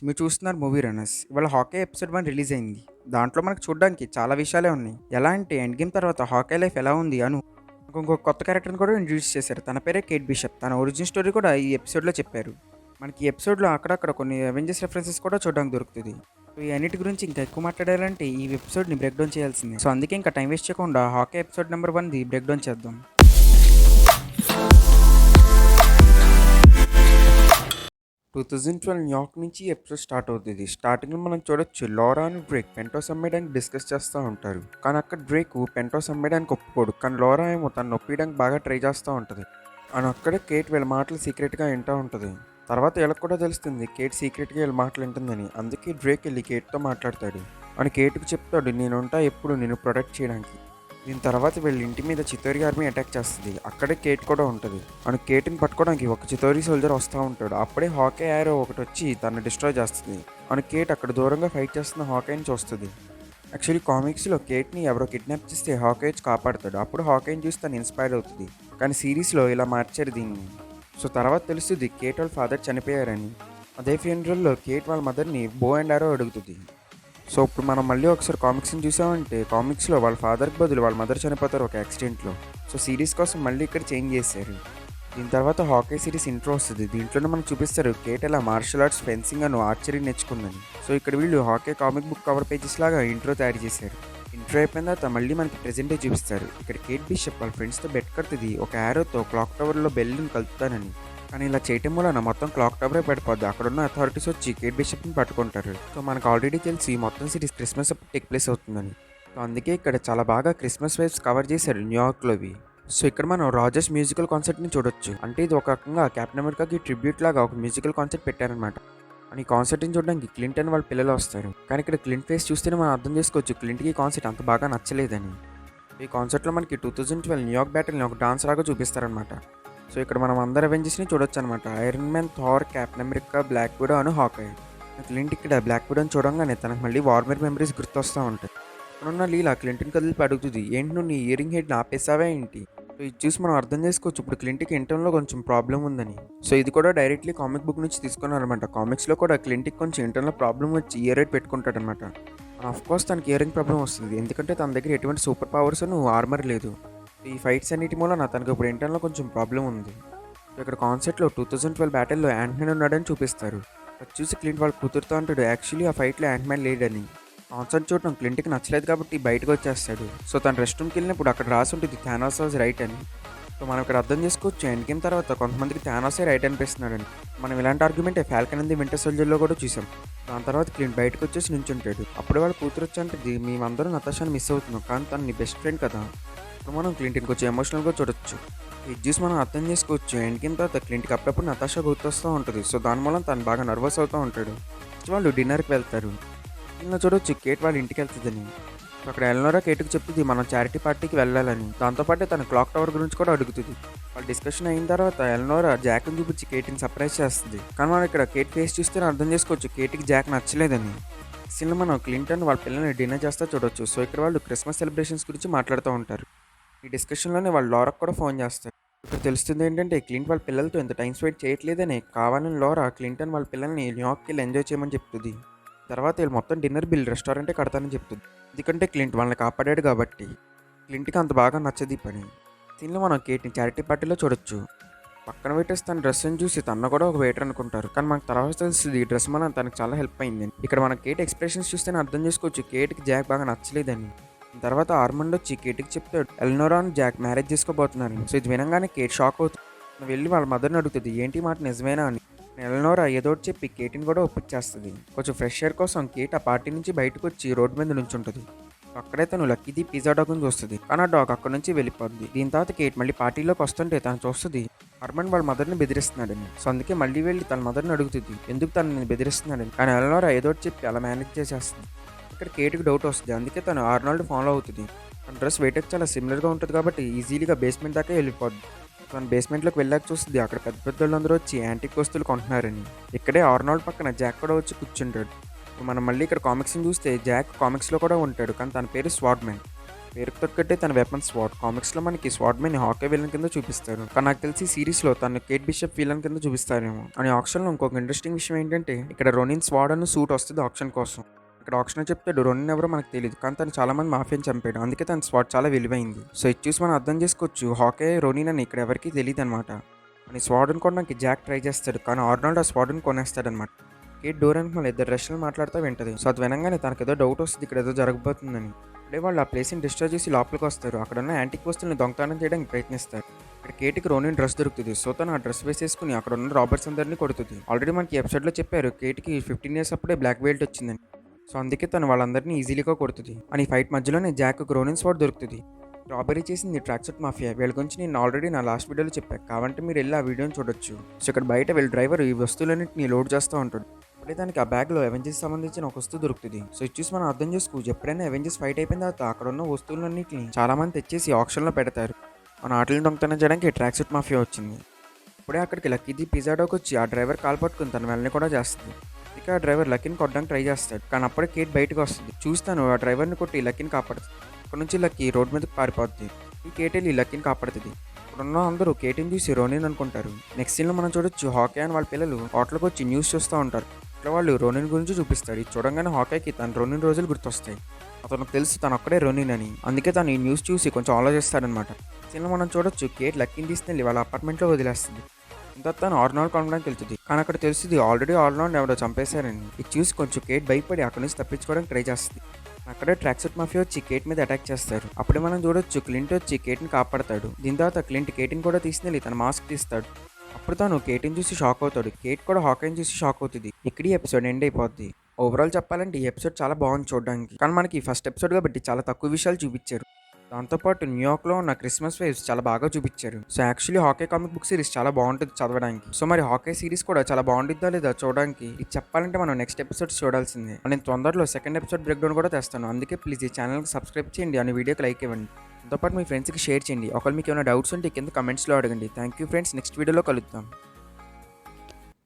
మీరు చూస్తున్నారు movie runners. ఇవాళ హాకీ ఎపిసోడ్ 1 రిలీజ్ అయింది. దాంట్లో మనకు చూడడానికి చాలా విషయాలే ఉన్నాయి. ఎలా అంటే ఎండ్ గేమ్ తర్వాత హాకీ లైఫ్ ఎలా ఉంది అను ఇంకొక కొత్త క్యారెక్టర్ని కూడా ఇంట్రడ్యూస్ చేశారు. తన పేరే కేట్ బిషప్. తన ఒరిజిన్ స్టోరీ కూడా ఈ ఎపిసోడ్లో చెప్పారు. మనకి ఈ ఎపిసోడ్లో అక్కడక్కడ కొన్ని అవెంజర్స్ రెఫరెన్సెస్ కూడా చూడడానికి దొరుకుతుంది. సో ఈ అన్నిటి గురించి ఇంకా ఎక్కువ మాట్లాడాలంటే ఈ ఎపిసోడ్ని బ్రేక్ డౌన్ చేయాల్సిందే. సో అందుకే ఇంకా టైం వేస్ట్ చేయకుండా హాకీ ఎపిసోడ్ నెంబర్ 1ది బ్రేక్ డౌన్ చేద్దాం. 2012 న్యూయార్క్ నుంచి ఎపిసోడ్ స్టార్ట్ అవుతుంది. స్టార్టింగ్లో మనం చూడొచ్చు లోరా అని డ్రేక్ పెంటోస్ అమ్మేయడానికి డిస్కస్ చేస్తూ ఉంటారు. కానీ అక్కడ డ్రేక్ పెంటోస్ అమ్మేయడానికి ఒప్పుకోడు. కానీ లోరా ఏమో తను నొప్పియడానికి బాగా ట్రై చేస్తూ ఉంటుంది. అని అక్కడే కేట్ వీళ్ళ మాటలు సీక్రెట్గా వింటూ ఉంటుంది. తర్వాత వీళ్ళకి కూడా తెలుస్తుంది కేట్ సీక్రెట్గా వీళ్ళ మాటలు వింటుందని. అందుకే డ్రేక్ వెళ్ళి కేట్తో మాట్లాడతాడు. అని కేట్కి చెప్తాడు, నేనుంటా ఎప్పుడు నేను ప్రొటెక్ట్ చేయడానికి. దీని తర్వాత వీళ్ళ ఇంటి మీద చితోరి ఆర్మీ అటాక్ చేస్తుంది. అక్కడే కేట్ కూడా ఉంటుంది. అని కేట్ని పట్టుకోవడానికి ఒక చితోరి సోల్జర్ వస్తూ ఉంటాడు. అప్పుడే హాకీ యారో ఒకటి వచ్చి తను డిస్ట్రాయ్ చేస్తుంది. అని కేట్ అక్కడ దూరంగా ఫైట్ చేస్తున్న హాకీని చూస్తుంది. యాక్చువల్లీ కామిక్స్లో కేట్ని ఎవరో కిడ్నాప్ చేస్తే హాకీ వచ్చి కాపాడుతాడు. అప్పుడు హాకీని చూసి తను ఇన్స్పైర్ అవుతుంది. కానీ సిరీస్లో ఇలా మార్చారు దీన్ని. సో తర్వాత తెలుస్తుంది కేట్ వాళ్ళ ఫాదర్ చనిపోయారని. అదే ఫ్యూనరల్లో కేట్ వాళ్ళ మదర్ని బో అండ్ ఆరో అడుగుతుంది. సో ఇప్పుడు మనం మళ్ళీ ఒకసారి కామిక్స్ని చూసామంటే కామిక్స్లో వాళ్ళ ఫాదర్కి బదులు వాళ్ళ మదర్ చనిపోతారు ఒక యాక్సిడెంట్లో. సో సిరీస్ కోసం మళ్ళీ ఇక్కడ చేంజ్ చేశారు. దీని తర్వాత హాకీ సిరీస్ ఇంట్రో వస్తుంది. దీంట్లోనే మనకు చూపిస్తారు కేట్ ఎలా మార్షల్ ఆర్ట్స్, ఫెన్సింగ్ అను ఆర్చరీ నేర్చుకుందని. సో ఇక్కడ వీళ్ళు hockey comic book cover pages లాగా ఇంట్రో తయారు చేశారు. ఇంట్రో అయిపోయిన తర్వాత మళ్ళీ మనకి ప్రెజెంటే చూపిస్తారు. ఇక్కడ కేట్ బిషప్ వాళ్ళ ఫ్రెండ్స్తో బెట్ కడుతుంది ఒక యారోతో క్లాక్ టవర్లో బెల్ని కలుపుతానని. కానీ ఇలా చేయటం వలన మొత్తం క్లాక్ టవరే పడిపోద్ది. అక్కడున్న అథారిటీస్ వచ్చి కేట్ బిషప్ని పట్టుకుంటారు. సో మనకు ఆల్రెడీ తెలిసి మొత్తం సిరీస్ క్రిస్మస్ అప్పుడు టేక్ ప్లేస్ అవుతుందని. సో అందుకే ఇక్కడ చాలా బాగా క్రిస్మస్ వైబ్స్ కవర్ చేశారు న్యూయార్క్లోవి. సో ఇక్కడ మనం రాజర్స్ మ్యూజికల్ కాన్సర్ట్ని చూడొచ్చు. అంటే ఇది ఒక రకంగా కెప్టెన్ అమెరికాకి ట్రిబ్యూట్ లాగా ఒక మ్యూజికల్ కాన్సర్ట్ పెట్టారనమాట. అని కాన్సర్ట్ని చూడడానికి క్లింటన్ వాళ్ళ పిల్లలు వస్తారు. కానీ ఇక్కడ క్లింట్ ఫేస్ చూస్తేనే మనం అర్థం చేసుకోవచ్చు క్లింట్కి కాన్సర్ట్ అంత బాగా నచ్చలేదని. ఈ కాన్సర్ట్లో మనకి 2012 న్యూయార్క్ బ్యాటిల్ని ఒక డాన్స్ లాగా చూపిస్తారనమాట. సో ఇక్కడ మనం అందరు అవెంజర్స్ని చూడొచ్చు అనమాట. Iron Man, Thor, Captain America, Black Widow అను హాకీ. క్లింట్ ఇక్కడ బ్లాక్ విడోని చూడంగానే తనకు మళ్ళీ వార్మర్ మెమరీస్ గుర్తొస్తూ ఉంటాయి. ఇక్కడున్న లీలా క్లింట్ని కదిలిపి అడుగుతుంది, ఏంటి నువ్వు నీ ఇయరింగ్ హెడ్ని ఆపేసావా ఏంటి? సో ఇది చూసి మనం అర్థం చేసుకోవచ్చు ఇప్పుడు క్లింట్కి ఇంటర్లో కొంచెం ప్రాబ్లం ఉందని. సో ఇది కూడా డైరెక్ట్లీ కామిక్ బుక్ నుంచి తీసుకున్నారనమాట. కామిక్స్లో కూడా క్లింట్కి కొంచెం ఇంటర్లో ప్రాబ్లం వచ్చి ఇయర్ హెడ్ పెట్టుకుంటాడనమాట. కోర్స్ తనకి ఇయరింగ్ ప్రాబ్లం వస్తుంది. ఎందుకంటే తన దగ్గర ఎటువంటి సూపర్ పవర్స్ ఆర్మర్ లేదు. ఈ ఫైట్స్ అన్నిటి మూలన తనకు ఇప్పుడు ఇంటర్లో కొంచెం ప్రాబ్లం ఉంది. ఇక్కడ కాన్సెప్ట్లో 2012 బ్యాటిల్లో యాంట్మ్యాన్ ఉన్నాడని చూపిస్తారు. అది చూసి క్లింట్ వాళ్ళ కూతురుతో అంటాడు, యాక్చువల్లీ ఆ ఫైట్లో యాంట్మ్యాన్ లేడని. కాన్సెప్ట్ చూడటం క్లింట్కి నచ్చలేదు కాబట్టి బయటకు వచ్చేస్తాడు. సో తను రెస్ట్ రూమ్కి వెళ్ళినప్పుడు అక్కడ రాసి ఉంటుంది థానోస్ వాజ్ రైట్ అని. సో మనం ఇక్కడ అర్థం చేసుకోవచ్చు ఎండ్ గేమ్ తర్వాత కొంతమందికి థానోసే రైట్ అనిపిస్తున్నాడని. మనం ఇలాంటి ఆర్గ్యుమెంటే ఫాల్కన్ అండ్ ది వింటర్ సోల్జర్లో కూడా చూసాం. దాని తర్వాత క్లింట్ బయటకు వచ్చేసి నుంచుంటాడు. అప్పుడు వాళ్ళ కూతురు వచ్చి అంటే మేమందరం నతాషాని మిస్ అవుతున్నాం, కానీ తను నీ బెస్ట్ ఫ్రెండ్ కదా. ఇప్పుడు మనం క్లింట్ని కొంచెం ఎమోషనల్గా చూడొచ్చు. ఇది చూసి మనం అర్థం చేసుకోవచ్చు ఎండ్ గేమ్ తర్వాత క్లింట్కి అప్పుడప్పుడు నతాషా గుర్తొస్తూ ఉంటుంది. సో దాని మూలం తను బాగా నర్వస్ అవుతూ ఉంటాడు. వాళ్ళు డిన్నర్కి వెళ్తారు. ఇలా చూడొచ్చు కేట్ వాళ్ళ ఇంటికి వెళ్తుందని. అక్కడ ఎల్నోరా కేట్కి చెప్తుంది మనం చారిటీ పార్టీకి వెళ్ళాలని. దాంతోపాటు తన క్లాక్ టవర్ గురించి కూడా అడుగుతుంది. వాళ్ళు డిస్కషన్ అయిన తర్వాత ఎల్నోరా జాక్ని చూపించి కేట్ని సర్ప్రైజ్ చేస్తుంది. కానీ మనం ఇక్కడ కేట్ ఫేస్ చూస్తే అర్థం చేసుకోవచ్చు కేట్కి జాక్ నచ్చలేదని. అసలు మనం క్లింటన్ వాళ్ళ పిల్లల్ని డిన్నర్ చేస్తా చూడొచ్చు. సో ఇక్కడ వాళ్ళు క్రిస్మస్ సెలబ్రేషన్స్ గురించి మాట్లాడుతూ ఉంటారు. ఈ డిస్కషన్లోనే వాళ్ళు లోరాకు కూడా ఫోన్ చేస్తారు. ఇక్కడ తెలుస్తుంది ఏంటంటే క్లింట్ వాళ్ళ పిల్లలతో ఎంత టైం స్పెండ్ చేయట్లేదని. కావాలని లోరా క్లింటన్ వాళ్ళ పిల్లల్ని న్యూయార్క్కి వెళ్ళి ఎంజాయ్ చేయమని చెప్తుంది. తర్వాత వీళ్ళు మొత్తం డిన్నర్ బిల్ రెస్టారెంటే కడతానని చెప్తుంది. ఎందుకంటే క్లింట్ వాళ్ళని కాపాడాడు కాబట్టి. క్లింట్కి అంత బాగా నచ్చది ఈ పని. దీనిలో మనం కేట్ని చారిటీ పార్టీలో చూడొచ్చు. పక్కన వెయిటర్స్ తన డ్రెస్ని చూసి తన కూడా ఒక వెయిటర్ అనుకుంటారు. కానీ మనకు తర్వాత తెలుస్తుంది ఈ డ్రెస్ మన తనకు చాలా హెల్ప్ అయింది. ఇక్కడ మన కేట్ ఎక్స్ప్రెషన్స్ చూస్తేనే అర్థం చేసుకోవచ్చు కేట్కి జాక్ బాగా నచ్చలేదని. తర్వాత ఆర్మండ్ వచ్చి కేట్కి చెప్తాడు ఎల్నోరా జాక్ మ్యారేజ్ చేసుకోబోతున్నారని. సో ఇది వినంగానే కేట్ షాక్ అవుతుంది. వెళ్ళి వాళ్ళ మదర్ని అడుగుతుంది ఏంటి మాట నిజమేనా అని. ఎల్నోరా ఏదో చెప్పి కేట్ని కూడా ఒప్పించేస్తుంది. కొంచెం ఫ్రెష్ ఎయిర్ కోసం కేట్ ఆ పార్టీ నుంచి బయటకు వచ్చి రోడ్డు మీద నుంచుంటుంది. అక్కడే తను లక్కీది పిజ్జా డాగ్ని చూస్తుంది. కానీ ఆ డాగ్ అక్కడ నుంచి వెళ్ళిపోద్ది. దీని తర్వాత కేట్ మళ్ళీ పార్టీలోకి వస్తుంటే తను చూస్తుంది ఆర్మండ్ వాళ్ళ మదర్ని బెదిరిస్తున్నాడని. సో అందుకే మళ్ళీ వెళ్ళి తన మదర్ని అడుగుతుంది ఎందుకు తనని బెదిరిస్తున్నాడని. కానీ ఎల్నోరా ఏదో చెప్పి అలా మేనేజ్ చేసేస్తుంది. ఇక్కడ కేట్కి డౌట్ వస్తుంది. అందుకే తను ఆర్నాల్డ్ ఫాలో అవుతుంది. తన డ్రెస్ వెయిట్కి చాలా సిమిలర్గా ఉంటుంది కాబట్టి ఈజీగా బేస్మెంట్ దాకా వెళ్ళిపోద్ది. తన బేస్మెంట్లోకి వెళ్ళాక చూస్తుంది అక్కడ పెద్ద పెద్ద వాళ్ళందరూ వచ్చి యాంటిక్ వస్తువులు కొంటున్నారని. ఇక్కడే ఆర్నాల్డ్ పక్కన జాక్ కూడా వచ్చి కూర్చుంటాడు. మనం మళ్ళీ ఇక్కడ కామిక్స్ని చూస్తే జాక్ కామిక్స్లో కూడా ఉంటాడు, కానీ తన పేరు స్వార్డ్మ్యాన్. పేరుకు తగ్గట్టే తన వెపన్ స్వాడ్. కామిక్స్లో మనకి స్వాడ్ మ్యాన్ హాకీ విలన్ కింద చూపిస్తారు, కానీ నాకు తెలిసి సిరీస్లో తను కేట్ బిషప్ విలన్ కింద చూపిస్తారేమో. అని ఆప్షన్లో ఇంకొక ఇంట్రెస్టింగ్ విషయం ఏంటంటే ఇక్కడ రోనిన్ స్వాడ్ అన్న సూట్ వస్తుంది ఆప్షన్ కోసం. ఇక్కడ ఆప్షన్ చెప్తాడు రోనిన్ ఎవరో మనకు తెలియదు, కానీ తను చాలా మంది మాఫియాని చంపాడు, అందుకే తన స్వాడ్ చాలా విలువైంది. సో ఇది చూసి మనం అర్థం చేసుకోవచ్చు హాకే రోనిన్ అని ఇక్కడ ఎవరికి తెలియదు అనమాట. అని స్వాడ్ని కొనడానికి జాక్ ట్రై చేస్తాడు, కానీ ఆర్నాల్డ్ ఆ స్వాడ్ని కొనేస్తాడనమాట. కేట్ డోర్ వెనక మళ్ళీ ఇద్దరు రష్యన్లు మాట్లాడుతూ వింటది. సో అది వినంగానే తనకు ఏదో డౌట్ వస్తుంది, ఇక్కడ ఏదో జరగబోతుందని. అప్పుడే వాళ్ళు ఆ ప్లేస్ని డిస్ట్రాయ్ చేసి లోపలికి వస్తారు. అక్కడ ఉన్న యాంటిక్ వస్తువులను దొంగతనం చేయడానికి ప్రయత్నిస్తారు. ఇక్కడ కేట్కి రోనిన్ డ్రెస్ దొరుకుతుంది. సో తను ఆ డ్రెస్ వేసేసుకుని అక్కడ ఉన్న రాబర్ట్స్ అందరినీ కొడుతుంది. ఆల్రెడీ మనకి ఎపిసోడ్లో చెప్పారు కేట్కి 15 years అప్పుడే బ్లాక్ బెల్ట్ వచ్చిందని. సో అందుకే తను వాళ్ళందరినీ ఈజీగా కొడుతుంది. అని ఫైట్ మధ్యలోనే జాక్ రోనిన్ స్వాడ్ దొరుకుతుంది. రాబరీ చేసింది ట్రాక్సూట్ మాఫియా. వీళ్ళ గురించి నేను ఆల్రెడీ నా లాస్ట్ వీడియోలో చెప్పాను, కాబట్టి మీరు వెళ్ళి ఆ వీడియోని చూడొచ్చు. సో ఇక్కడ బయట వీళ్ళ డ్రైవర్ ఈ వస్తువులన్నింటినీ లోడ్ చేస్తూ ఉంటాడు. అప్పుడే దానికి ఆ బ్యాగ్లో అవెంజర్స్ సంబంధించిన ఒక వస్తువు దొరుకుతుంది. సో ఇది చూసి మనం అర్థం చేసుకోవచ్చు ఎప్పుడైనా అవెంజర్స్ ఫైట్ అయిపోయిన తర్వాత అక్కడ ఉన్న వస్తువులన్నింటినీ చాలా మంది తెచ్చేసి ఆప్షన్లో పెడతారు. మన ఆటలను దొంగతనం చేయడానికి ట్రాక్సూట్ మాఫియా వచ్చింది. అప్పుడే అక్కడికి లక్కీది పిజ్జాడోకి వచ్చి ఆ డ్రైవర్ కాల్ పట్టుకుని తన వెళ్ళని కూడా చేస్తుంది. ఇక ఆ డ్రైవర్ లక్కీని కొట్టడానికి ట్రై చేస్తాడు, కానీ అప్పుడే కేట్ బయటకు వస్తుంది. చూస్తాను ఆ డ్రైవర్ని కొట్టి లక్కీని కాపాడుతుంది. అక్కడ నుంచి లక్కీ రోడ్ మీదకి పారిపోద్ది. ఈ కేట్ వెళ్ళి లక్కీని కాపాడుతుంది. ఇప్పుడున్న అందరూ కేటీని చూసి రోనిన్ అనుకుంటారు. నెక్స్ట్ సీన్లో మనం చూడొచ్చు హాకీ అని వాళ్ళ పిల్లలు హోటల్కి వచ్చి న్యూస్ చూస్తూ ఉంటారు. ఇట్లా వాళ్ళు రోనిన్ గురించి చూపిస్తాడు. ఇది చూడంగానే హాకీకి తన రోనిన్ రోజులు గుర్తొస్తాయి. అతనికి తెలుసు తను ఒక్కడే రోనిన్ అని, అందుకే తను ఈ న్యూస్ చూసి కొంచెం ఆలోచిస్తాడనమాట. సీన్లో మనం చూడొచ్చు కేట్ లక్కీని తీసుకెళ్ళి వాళ్ళ అపార్ట్మెంట్లో వదిలేస్తుంది. ఇంత తను ఆర్నాల్డ్ కొనడానికి వెళ్తుంది, కానీ అక్కడ తెలుస్తుంది ఆల్రెడీ ఆర్నాల్డ్ ఎవడో చంపేశారని. ఇది చూసి కొంచెం కేట్ భయపడి అక్కడి నుంచి తప్పించుకోవడానికి ట్రై చేస్తుంది. అక్కడే ట్రాక్సూట్ మాఫియా వచ్చి కేట్ మీద అటాక్ చేస్తారు. అప్పుడే మనం చూడొచ్చు క్లింట్ వచ్చి కేట్ని కాపాడతాడు. దీని తర్వాత క్లింట్ కేట్ని కూడా తీసుకెళ్ళి తన మాస్క్ తీస్తాడు. అప్పుడు తను కేట్ని చూసి షాక్ అవుతాడు. కేట్ కూడా హాకీని చూసి షాక్ అవుతుంది. ఇక్కడ ఈ ఎపిసోడ్ ఎండ్ అయిపోద్ది. ఓవరాల్ చెప్పాలంటే ఈ ఎపిసోడ్ చాలా బాగుంది చూడడానికి, కానీ మనకి ఫస్ట్ ఎపిసోడ్ కాబట్టి చాలా తక్కువ విషయాలు చూపించారు. దాంతోపాటు న్యూయార్క్లో ఉన్న క్రిస్మస్ వేవ్స్ చాలా బాగా చూపించారు. So actually hockey comic book series చాలా బాగుంటుంది చదవడానికి. సో మరి హాకీ సిరీస్ కూడా చాలా బాగుంటుందా లేదా చూడడానికి ఇది చెప్పాలంటే మనం నెక్స్ట్ ఎపిసోడ్స్ చూడాల్సిందే. నేను తొందరలో సెకండ్ ఎపిసోడ్ బ్రేక్ డౌన్ కూడా తెస్తాను. అందుకే ప్లీజ్ ఈ ఛానల్కి సబ్స్క్రైబ్ చేయండి, అని వీడియోకి లైక్ ఇవ్వండి. దాంతోపాటు మీ ఫ్రెండ్స్కి షేర్ చేయండి. ఒకవేళ మీకు ఏమైనా డౌట్స్ ఉంటే కింద కమెంట్స్లో అడగండి. థ్యాంక్ యూ ఫ్రెండ్స్, నెక్స్ట్ వీడియోలో కలుద్దాం.